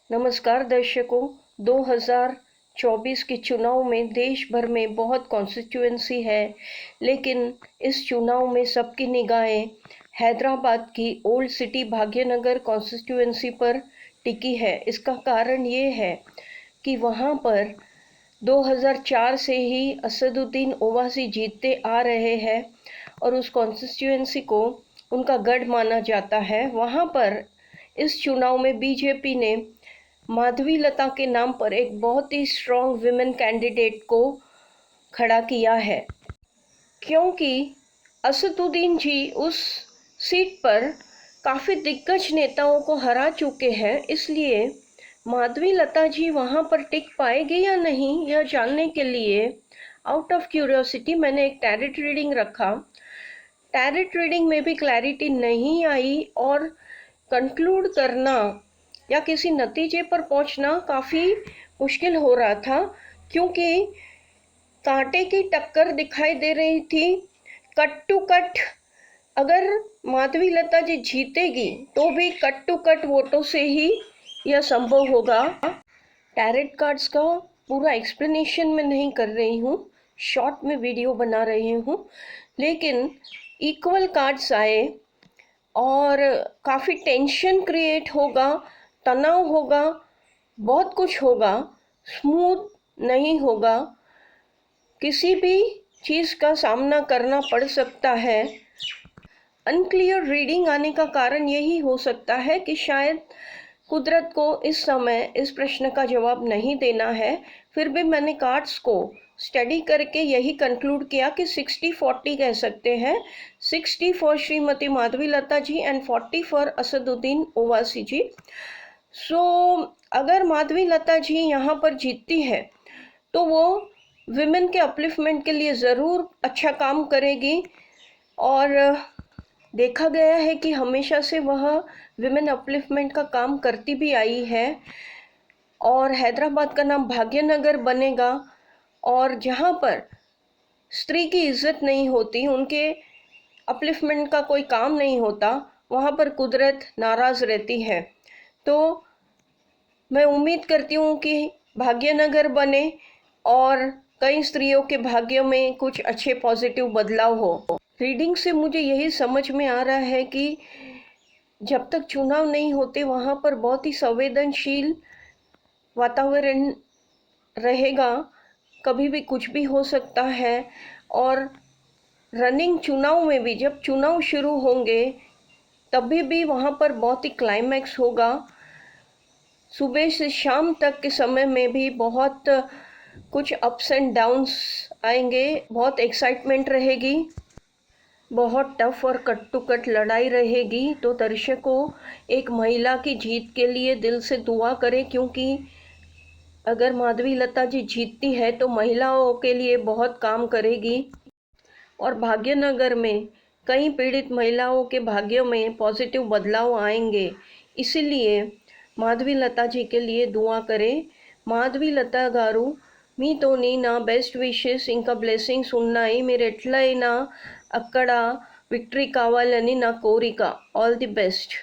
नमस्कार दर्शकों। 2024 के चुनाव में देश भर में बहुत कॉन्स्टिट्यूएंसी है, लेकिन इस चुनाव में सबकी निगाहें हैदराबाद की ओल्ड सिटी भाग्यनगर कॉन्स्टिट्यूएंसी पर टिकी है। इसका कारण ये है कि वहाँ पर 2004 से ही असदुद्दीन ओवैसी जीतते आ रहे हैं और उस कॉन्स्टिट्यूएंसी को उनका गढ़ माना जाता है। वहाँ पर इस चुनाव में बीजेपी ने माधवीलता के नाम पर एक बहुत ही स्ट्रॉन्ग विमेन कैंडिडेट को खड़ा किया है, क्योंकि असदुद्दीन जी उस सीट पर काफ़ी दिग्गज नेताओं को हरा चुके हैं। इसलिए माधवीलता जी वहाँ पर टिक पाएगी या नहीं, यह जानने के लिए आउट ऑफ क्यूरियोसिटी मैंने एक टैरेट रीडिंग रखा। टैरेट रीडिंग में भी क्लैरिटी नहीं आई और कंक्लूड करना या किसी नतीजे पर पहुंचना काफ़ी मुश्किल हो रहा था, क्योंकि कांटे की टक्कर दिखाई दे रही थी। कट टू कट अगर माधवीलता जी जीतेगी तो भी कट टू कट वोटों से ही यह संभव होगा। टैरेट कार्ड्स का पूरा एक्सप्लेनेशन मैं नहीं कर रही हूँ, शॉर्ट में वीडियो बना रही हूँ, लेकिन इक्वल कार्ड्स आए और काफ़ी टेंशन क्रिएट होगा, तनाव होगा, बहुत कुछ होगा, स्मूथ नहीं होगा, किसी भी चीज़ का सामना करना पड़ सकता है। अनक्लियर रीडिंग आने का कारण यही हो सकता है कि शायद कुदरत को इस समय इस प्रश्न का जवाब नहीं देना है। फिर भी मैंने कार्ड्स को स्टडी करके यही कंक्लूड किया कि 60-40 कह सकते हैं। 60 for Shrimati Madhavilatha ji and 40 for Asaduddin Owaisi ji. अगर माधवीलता जी यहाँ पर जीतती है तो वो विमेन के अपलिफ्टमेंट के लिए ज़रूर अच्छा काम करेगी, और देखा गया है कि हमेशा से वह विमेन अपलिफ्टमेंट का काम करती भी आई है। और हैदराबाद का नाम भाग्यनगर बनेगा, और जहाँ पर स्त्री की इज्जत नहीं होती, उनके अपलिफ्टमेंट का कोई काम नहीं होता, वहाँ पर कुदरत नाराज़ रहती है। तो मैं उम्मीद करती हूँ कि भाग्यनगर बने और कई स्त्रियों के भाग्य में कुछ अच्छे पॉजिटिव बदलाव हो। रीडिंग से मुझे यही समझ में आ रहा है कि जब तक चुनाव नहीं होते वहाँ पर बहुत ही संवेदनशील वातावरण रहेगा, कभी भी कुछ भी हो सकता है। और रनिंग चुनाव में भी जब चुनाव शुरू होंगे तभी भी वहाँ पर बहुत ही क्लाइमैक्स होगा। सुबह से शाम तक के समय में भी बहुत कुछ अप्स एंड डाउन्स आएंगे, बहुत एक्साइटमेंट रहेगी, बहुत टफ और कट टू कट लड़ाई रहेगी। तो दर्शकों, एक महिला की जीत के लिए दिल से दुआ करें, क्योंकि अगर माधवीलता जी जीतती है तो महिलाओं के लिए बहुत काम करेगी और भाग्यनगर में कई पीड़ित महिलाओं के भाग्यों में पॉजिटिव बदलाव आएंगे। इसीलिए माधवीलता जी के लिए दुआ करें। మాధవీలత గారు, మీతోని నా బెస్ట్ విషెస్ ఇంకా బ్లెస్సింగ్స్ ఉన్నాయి. మీరు ఎట్లయినా అక్కడ విక్టరీ కావాలని నా కోరిక. All the best.